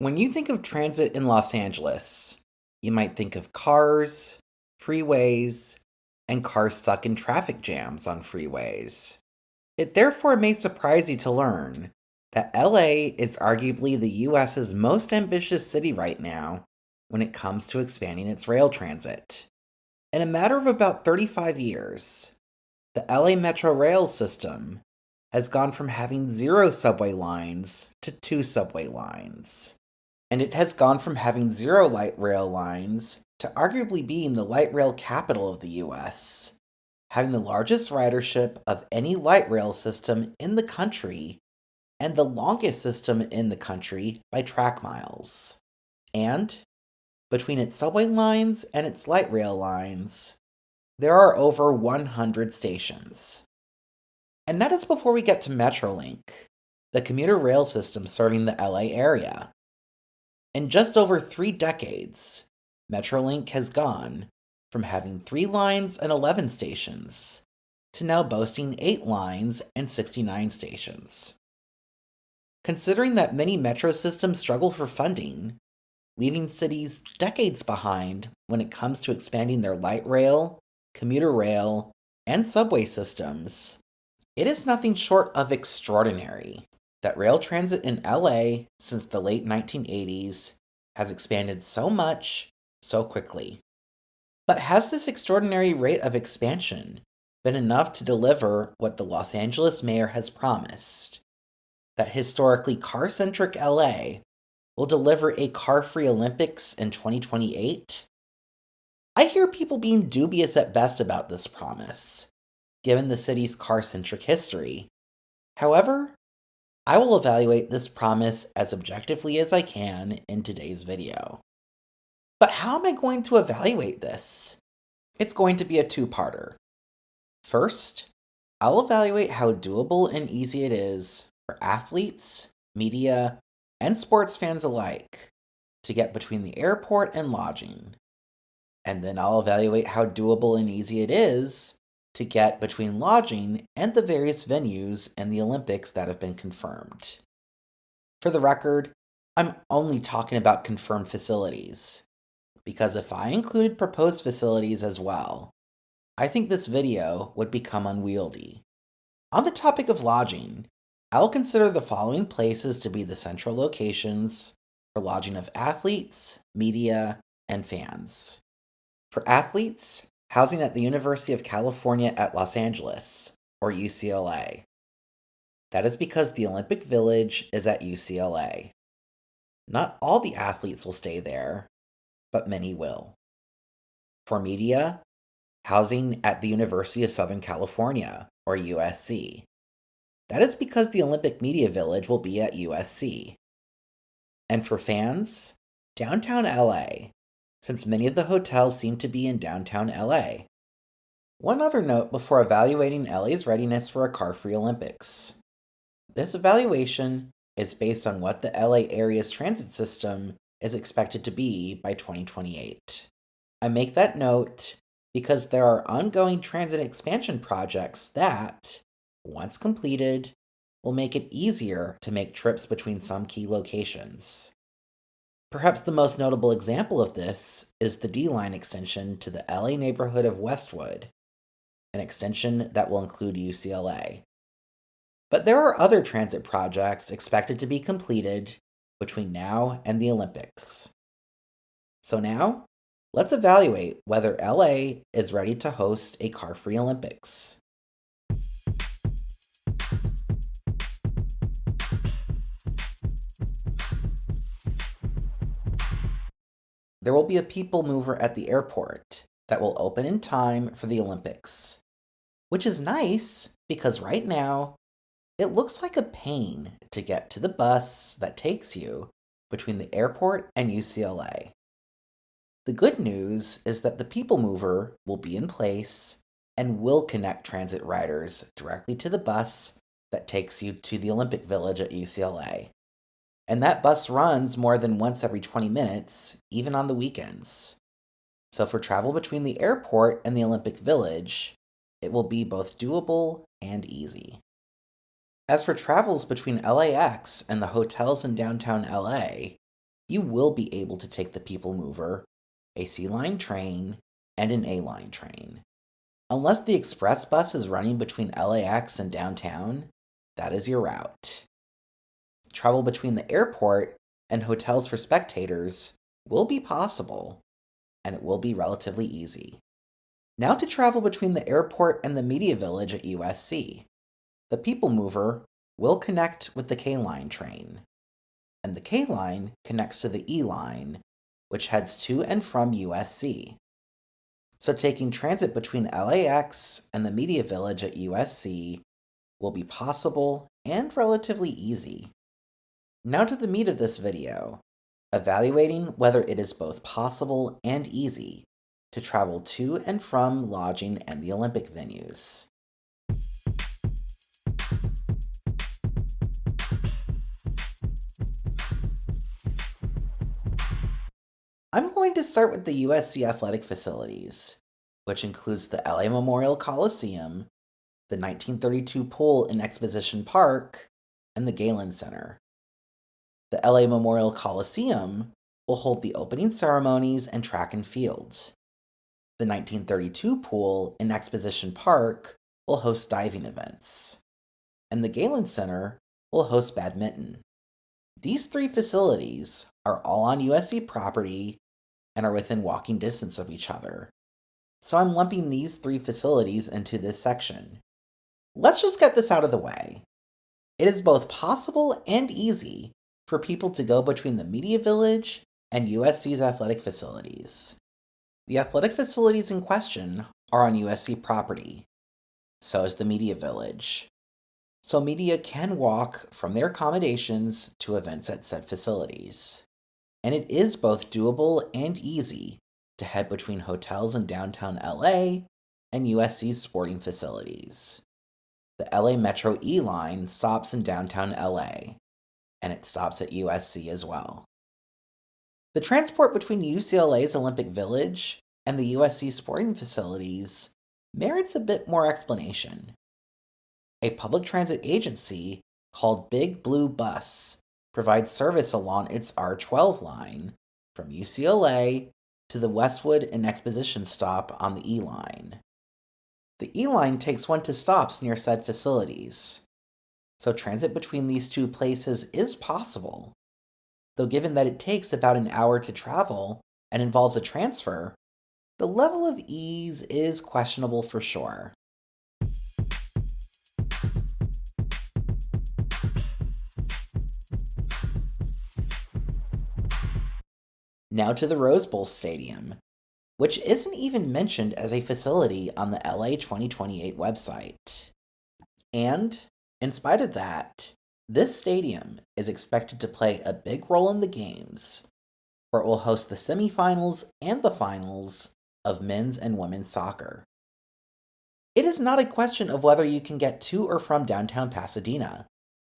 When you think of transit in Los Angeles, you might think of cars, freeways, and cars stuck in traffic jams on freeways. It therefore may surprise you to learn that LA is arguably the US's most ambitious city right now when it comes to expanding its rail transit. In a matter of about 35 years, the LA Metro rail system has gone from having 0 subway lines to 2 subway lines. And it has gone from having 0 light rail lines to arguably being the light rail capital of the US, having the largest ridership of any light rail system in the country and the longest system in the country by track miles. And between its subway lines and its light rail lines, there are over 100 stations. And that is before we get to Metrolink, the commuter rail system serving the LA area. In just over 3 decades, Metrolink has gone from having 3 lines and 11 stations to now boasting 8 lines and 69 stations. Considering that many metro systems struggle for funding, leaving cities decades behind when it comes to expanding their light rail, commuter rail, and subway systems, it is nothing short of extraordinary that rail transit in LA since the late 1980s has expanded so much so quickly. But has this extraordinary rate of expansion been enough to deliver what the Los Angeles mayor has promised? That historically car centric LA will deliver a car free Olympics in 2028? I hear people being dubious at best about this promise, given the city's car centric history. However, I will evaluate this promise as objectively as I can in today's video. But how am I going to evaluate this? It's going to be a two-parter. First, I'll evaluate how doable and easy it is for athletes, media, and sports fans alike to get between the airport and lodging. And then I'll evaluate how doable and easy it is to get between lodging and the various venues and the Olympics that have been confirmed. For the record, I'm only talking about confirmed facilities, because if I included proposed facilities as well, I think this video would become unwieldy. On the topic of lodging, I will consider the following places to be the central locations for lodging of athletes, media, and fans. For athletes, housing at the University of California at Los Angeles, or UCLA. That is because the Olympic Village is at UCLA. Not all the athletes will stay there, but many will. For media, housing at the University of Southern California, or USC. That is because the Olympic Media Village will be at USC. And for fans, downtown LA, since many of the hotels seem to be in downtown LA. One other note before evaluating LA's readiness for a car-free Olympics. This evaluation is based on what the LA area's transit system is expected to be by 2028. I make that note because there are ongoing transit expansion projects that, once completed, will make it easier to make trips between some key locations. Perhaps the most notable example of this is the D-Line extension to the LA neighborhood of Westwood, an extension that will include UCLA. But there are other transit projects expected to be completed between now and the Olympics. So now, let's evaluate whether LA is ready to host a car-free Olympics. There will be a people mover at the airport that will open in time for the Olympics, which is nice because right now it looks like a pain to get to the bus that takes you between the airport and UCLA. The good news is that the people mover will be in place and will connect transit riders directly to the bus that takes you to the Olympic Village at UCLA. And that bus runs more than once every 20 minutes, even on the weekends. So for travel between the airport and the Olympic Village, it will be both doable and easy. As for travels between LAX and the hotels in downtown LA, you will be able to take the People Mover, a C Line train, and an A Line train. Unless the express bus is running between LAX and downtown, that is your route. Travel between the airport and hotels for spectators will be possible, and it will be relatively easy. Now to travel between the airport and the Media Village at USC. The People Mover will connect with the K-Line train, and the K-Line connects to the E-Line, which heads to and from USC. So taking transit between LAX and the Media Village at USC will be possible and relatively easy. Now to the meat of this video, evaluating whether it is both possible and easy to travel to and from lodging and the Olympic venues. I'm going to start with the USC athletic facilities, which includes the LA Memorial Coliseum, the 1932 pool in Exposition Park, and the Galen Center. The LA Memorial Coliseum will hold the opening ceremonies and track and field. The 1932 pool in Exposition Park will host diving events, and the Galen Center will host badminton. These three facilities are all on USC property and are within walking distance of each other, so I'm lumping these three facilities into this section. Let's just get this out of the way. It is both possible and easy for people to go between the Media Village and USC's athletic facilities. The athletic facilities in question are on USC property. So is the Media Village. So media can walk from their accommodations to events at said facilities. And it is both doable and easy to head between hotels in downtown LA and USC's sporting facilities. The LA Metro E line stops in downtown LA, and it stops at USC as well. The transport between UCLA's Olympic Village and the USC sporting facilities merits a bit more explanation. A public transit agency called Big Blue Bus provides service along its R12 line from UCLA to the Westwood and Exposition stop on the E line. The E line takes one to stops near said facilities, so transit between these two places is possible, though given that it takes about an hour to travel and involves a transfer, the level of ease is questionable for sure. Now to the Rose Bowl Stadium, which isn't even mentioned as a facility on the LA 2028 website. And, in spite of that, this stadium is expected to play a big role in the games, where it will host the semifinals and the finals of men's and women's soccer. It is not a question of whether you can get to or from downtown Pasadena,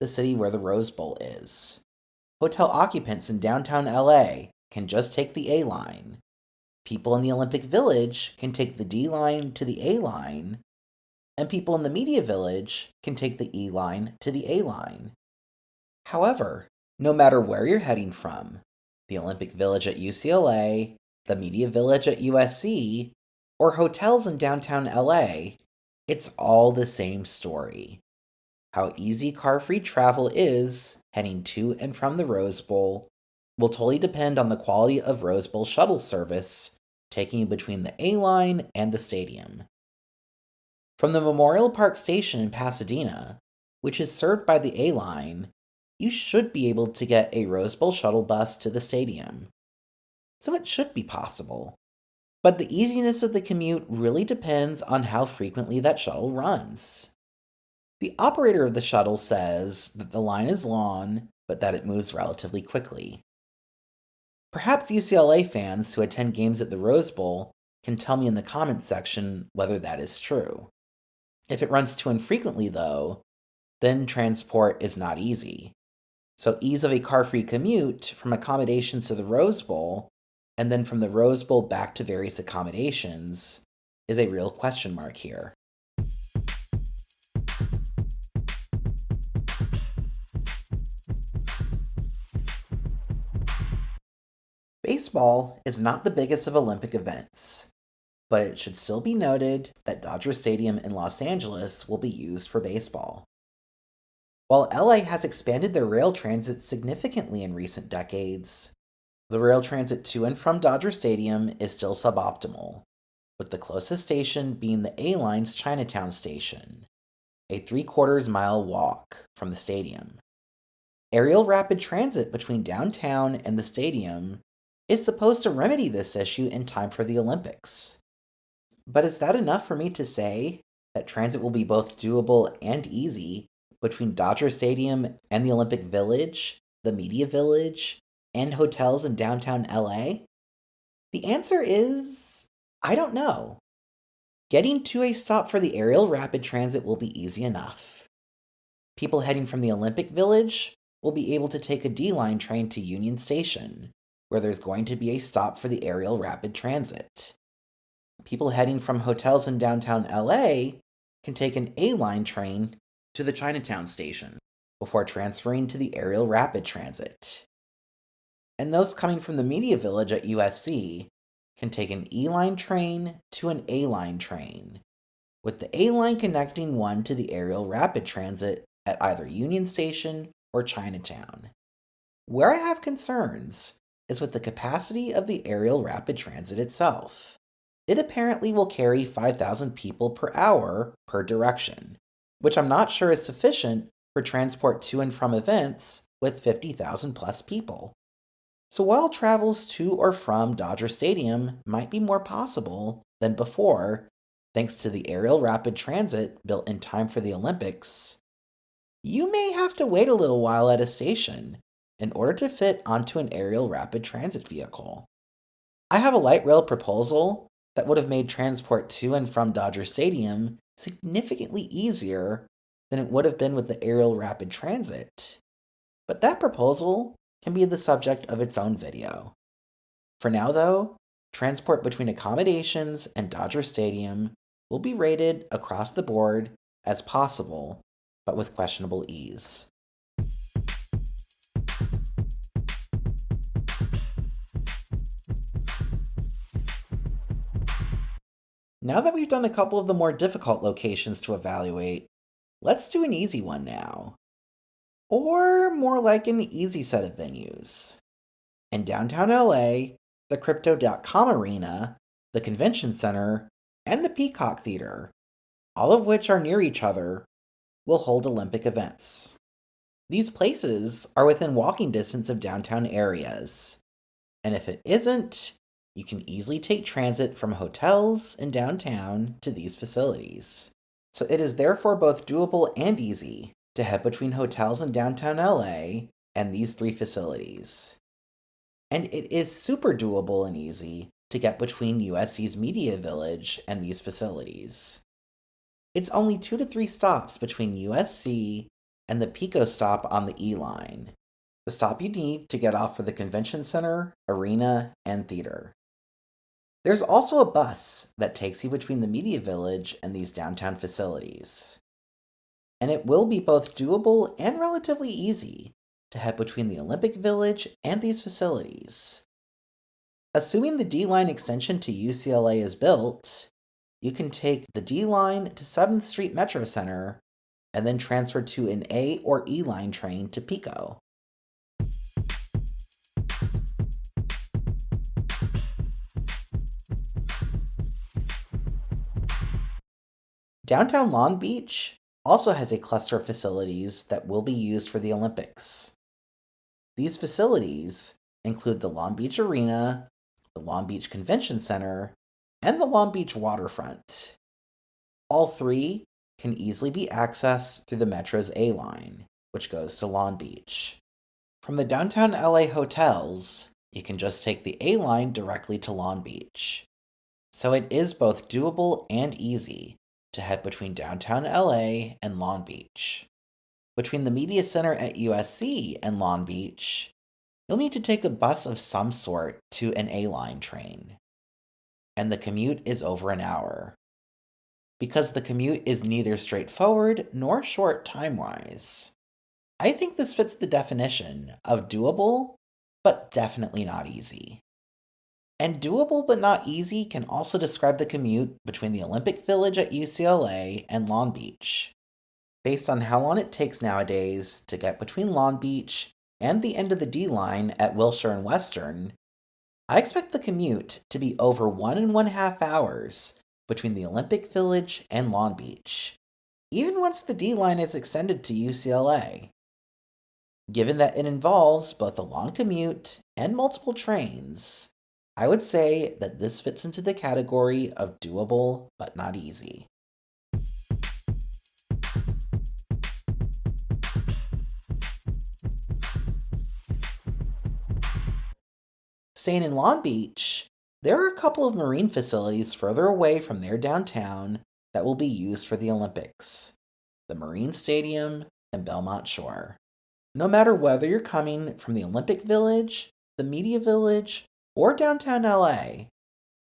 the city where the Rose Bowl is. Hotel occupants in downtown LA can just take the A line. People in the Olympic Village can take the D line to the A line, and people in the Media Village can take the E line to the A line. However, no matter where you're heading from, the Olympic Village at UCLA, the Media Village at USC, or hotels in downtown LA, it's all the same story. How easy car-free travel is heading to and from the Rose Bowl will totally depend on the quality of Rose Bowl shuttle service taking you between the A line and the stadium. From the Memorial Park Station in Pasadena, which is served by the A line, you should be able to get a Rose Bowl shuttle bus to the stadium. So it should be possible. But the easiness of the commute really depends on how frequently that shuttle runs. The operator of the shuttle says that the line is long, but that it moves relatively quickly. Perhaps UCLA fans who attend games at the Rose Bowl can tell me in the comments section whether that is true. If it runs too infrequently, though, then transport is not easy. So ease of a car-free commute from accommodations to the Rose Bowl, and then from the Rose Bowl back to various accommodations, is a real question mark here. Baseball is not the biggest of Olympic events, but it should still be noted that Dodger Stadium in Los Angeles will be used for baseball. While LA has expanded their rail transit significantly in recent decades, the rail transit to and from Dodger Stadium is still suboptimal, with the closest station being the A Line's Chinatown station, a 3/4 mile walk from the stadium. Aerial rapid transit between downtown and the stadium is supposed to remedy this issue in time for the Olympics. But is that enough for me to say that transit will be both doable and easy between Dodger Stadium and the Olympic Village, the Media Village, and hotels in downtown LA? The answer is I don't know. Getting to a stop for the aerial rapid transit will be easy enough. People heading from the Olympic Village will be able to take a D line train to Union Station, where there's going to be a stop for the aerial rapid transit. People heading from hotels in downtown LA can take an A line train to the Chinatown station before transferring to the aerial rapid transit. And those coming from the Media Village at USC can take an E line train to an A line train, with the A line connecting one to the aerial rapid transit at either Union Station or Chinatown. Where I have concerns is with the capacity of the aerial rapid transit itself. It apparently will carry 5,000 people per hour per direction, which I'm not sure is sufficient for transport to and from events with 50,000 plus people. So while travels to or from Dodger Stadium might be more possible than before, thanks to the aerial rapid transit built in time for the Olympics, you may have to wait a little while at a station in order to fit onto an aerial rapid transit vehicle. I have a light rail proposal that would have made transport to and from Dodger Stadium significantly easier than it would have been with the aerial rapid transit. But that proposal can be the subject of its own video. For now, though, transport between accommodations and Dodger Stadium will be rated across the board as possible, but with questionable ease. Now that we've done a couple of the more difficult locations to evaluate, let's do an easy one now. Or more like an easy set of venues. In downtown LA, the Crypto.com Arena, the Convention Center, and the Peacock Theater, all of which are near each other, will hold Olympic events. These places are within walking distance of downtown areas, and if it isn't, you can easily take transit from hotels in downtown to these facilities. So it is therefore both doable and easy to head between hotels in downtown LA and these three facilities. And it is super doable and easy to get between USC's Media Village and these facilities. It's only 2 to 3 stops between USC and the Pico stop on the E line, the stop you need to get off for the Convention Center, Arena, and Theater. There's also a bus that takes you between the Media Village and these downtown facilities. And it will be both doable and relatively easy to head between the Olympic Village and these facilities. Assuming the D line extension to UCLA is built, you can take the D line to 7th Street Metro Center and then transfer to an A or E line train to Pico. Downtown Long Beach also has a cluster of facilities that will be used for the Olympics. These facilities include the Long Beach Arena, the Long Beach Convention Center, and the Long Beach Waterfront. All three can easily be accessed through the Metro's A line, which goes to Long Beach. From the downtown LA hotels, you can just take the A line directly to Long Beach. So it is both doable and easy to head between downtown LA and Long Beach. Between the Media Center at USC and Long Beach, you'll need to take a bus of some sort to an A line train. And the commute is over an hour. Because the commute is neither straightforward nor short time-wise, I think this fits the definition of doable, but definitely not easy. And doable but not easy can also describe the commute between the Olympic Village at UCLA and Long Beach. Based on how long it takes nowadays to get between Long Beach and the end of the D line at Wilshire and Western, I expect the commute to be over 1.5 hours between the Olympic Village and Long Beach, even once the D line is extended to UCLA. Given that it involves both a long commute and multiple trains, I would say that this fits into the category of doable but not easy. Staying in Long Beach, there are a couple of marine facilities further away from their downtown that will be used for the Olympics: the Marine Stadium and Belmont Shore. No matter whether you're coming from the Olympic Village, the Media Village, or downtown LA,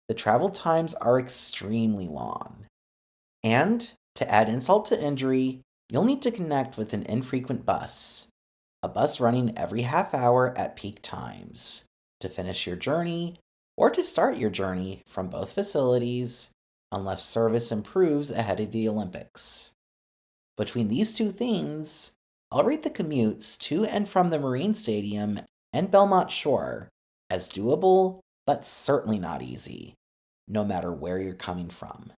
the travel times are extremely long. And to add insult to injury, you'll need to connect with an infrequent bus, a bus running every half hour at peak times, to finish your journey or to start your journey from both facilities, unless service improves ahead of the Olympics. Between these two things, I'll rate the commutes to and from the Marine Stadium and Belmont Shore as doable, but certainly not easy, no matter where you're coming from.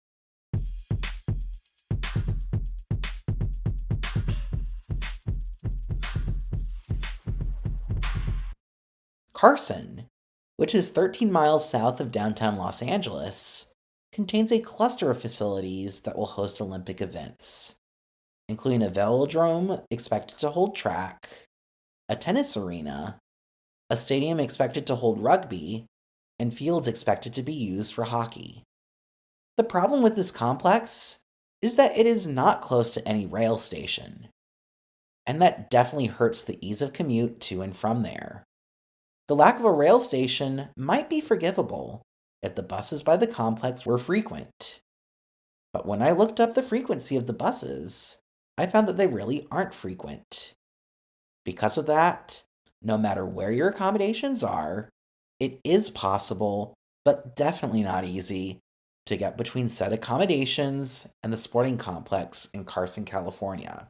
Carson, which is 13 miles south of downtown Los Angeles, contains a cluster of facilities that will host Olympic events, including a velodrome expected to hold track, a tennis arena, a stadium expected to hold rugby, and fields expected to be used for hockey. The problem with this complex is that it is not close to any rail station, and that definitely hurts the ease of commute to and from there. The lack of a rail station might be forgivable if the buses by the complex were frequent. But when I looked up the frequency of the buses, I found that they really aren't frequent. Because of that, no matter where your accommodations are, it is possible, but definitely not easy, to get between said accommodations and the sporting complex in Carson, California.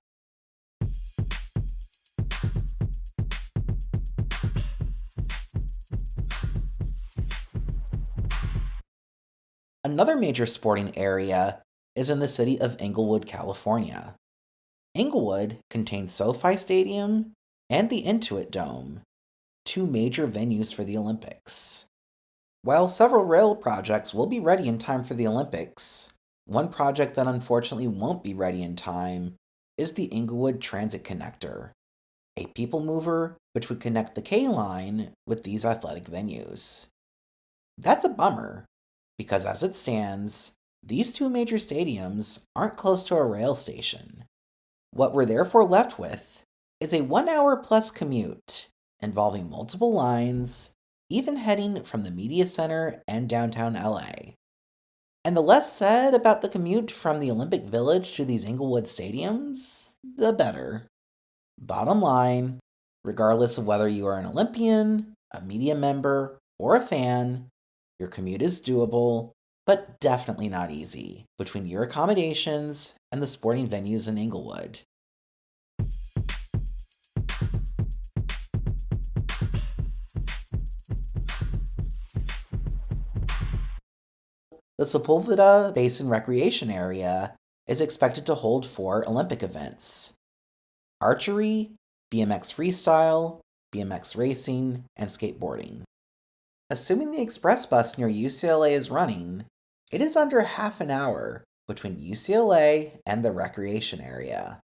Another major sporting area is in the city of Inglewood, California. Inglewood contains SoFi Stadium and the Intuit Dome, two major venues for the Olympics. While several rail projects will be ready in time for the Olympics, one project that unfortunately won't be ready in time is the Inglewood Transit Connector, a people mover which would connect the K Line with these athletic venues. That's a bummer, because as it stands, these two major stadiums aren't close to a rail station. What we're therefore left with is a 1 hour plus commute involving multiple lines, even heading from the Media Center and downtown LA. And the less said about the commute from the Olympic Village to these Inglewood stadiums, the better. Bottom line, regardless of whether you are an Olympian, a media member, or a fan, your commute is doable, but definitely not easy, between your accommodations and the sporting venues in Inglewood. The Sepulveda Basin Recreation Area is expected to hold four Olympic events: archery, BMX freestyle, BMX racing, and skateboarding. Assuming the express bus near UCLA is running, it is under half an hour between UCLA and the recreation area.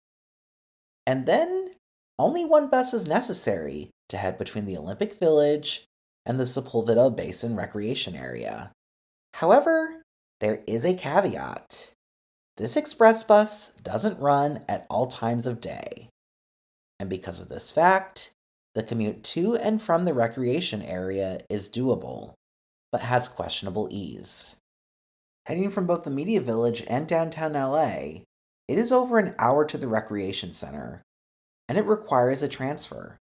And then, only one bus is necessary to head between the Olympic Village and the Sepulveda Basin Recreation Area. However, there is a caveat. This express bus doesn't run at all times of day. And because of this fact, the commute to and from the recreation area is doable, but has questionable ease. Heading from both the Media Village and downtown LA, it is over an hour to the recreation center, and it requires a transfer,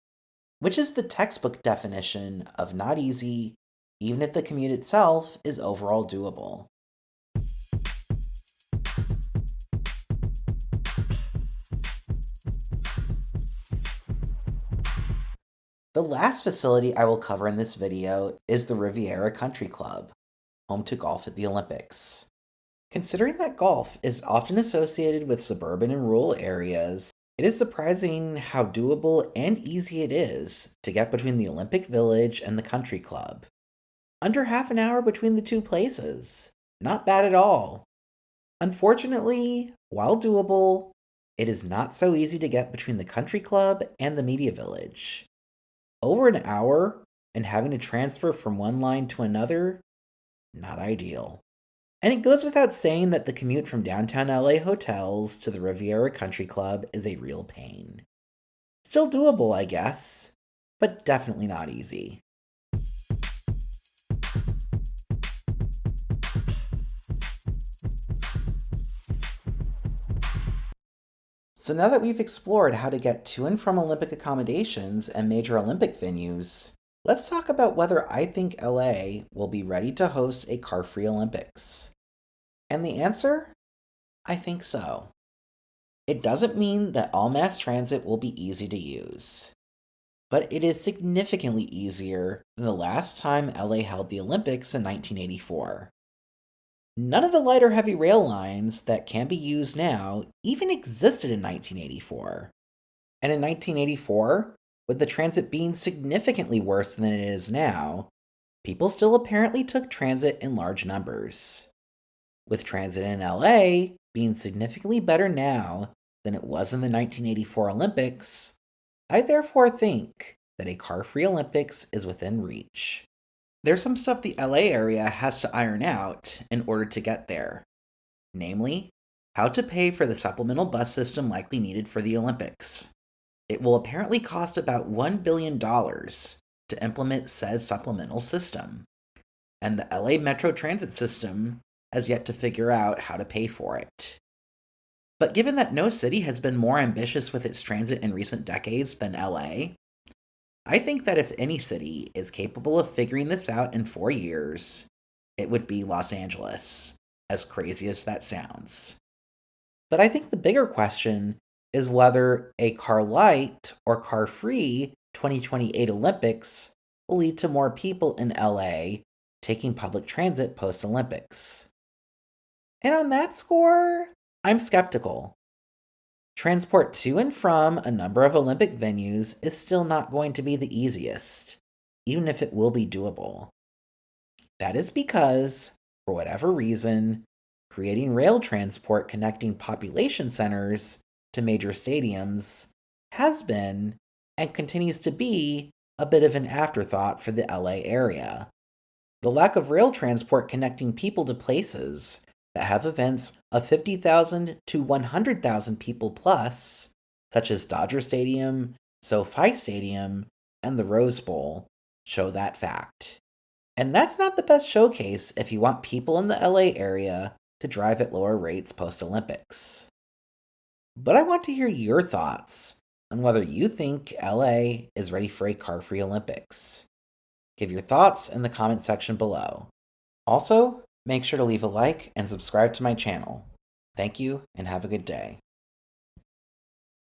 which is the textbook definition of not easy even if the commute itself is overall doable. The last facility I will cover in this video is the Riviera Country Club, home to golf at the Olympics. Considering that golf is often associated with suburban and rural areas, it is surprising how doable and easy it is to get between the Olympic Village and the country club. Under half an hour between the two places. Not bad at all. Unfortunately, while doable, it is not so easy to get between the country club and the media village. Over an hour and having to transfer from one line to another? Not ideal. And it goes without saying that the commute from downtown LA hotels to the Riviera Country Club is a real pain. Still doable, I guess, but definitely not easy. So now that we've explored how to get to and from Olympic accommodations and major Olympic venues, let's talk about whether I think LA will be ready to host a car-free Olympics. And the answer? I think so. It doesn't mean that all mass transit will be easy to use, but it is significantly easier than the last time LA held the Olympics in 1984. None of the light or heavy rail lines that can be used now even existed in 1984. And in 1984, with the transit being significantly worse than it is now, people still apparently took transit in large numbers. With transit in LA being significantly better now than it was in the 1984 Olympics, I therefore think that a car-free Olympics is within reach. There's some stuff the LA area has to iron out in order to get there. Namely, how to pay for the supplemental bus system likely needed for the Olympics. It will apparently cost about $1 billion to implement said supplemental system, and the LA Metro Transit System has yet to figure out how to pay for it. But given that no city has been more ambitious with its transit in recent decades than LA, I think that if any city is capable of figuring this out in 4 years, it would be Los Angeles, as crazy as that sounds. But I think the bigger question is whether a car light or car free 2028 Olympics will lead to more people in LA taking public transit post Olympics. And on that score, I'm skeptical. Transport to and from a number of Olympic venues is still not going to be the easiest, even if it will be doable. That is because, for whatever reason, creating rail transport connecting population centers to major stadiums has been, and continues to be, a bit of an afterthought for the LA area. The lack of rail transport connecting people to places that have events of 50,000 to 100,000 people plus, such as Dodger Stadium, SoFi Stadium, and the Rose Bowl, show that fact. And that's not the best showcase if you want people in the LA area to drive at lower rates post Olympics. But I want to hear your thoughts on whether you think LA is ready for a car free Olympics. Give your thoughts in the comment section below. Also, make sure to leave a like and subscribe to my channel. Thank you and have a good day.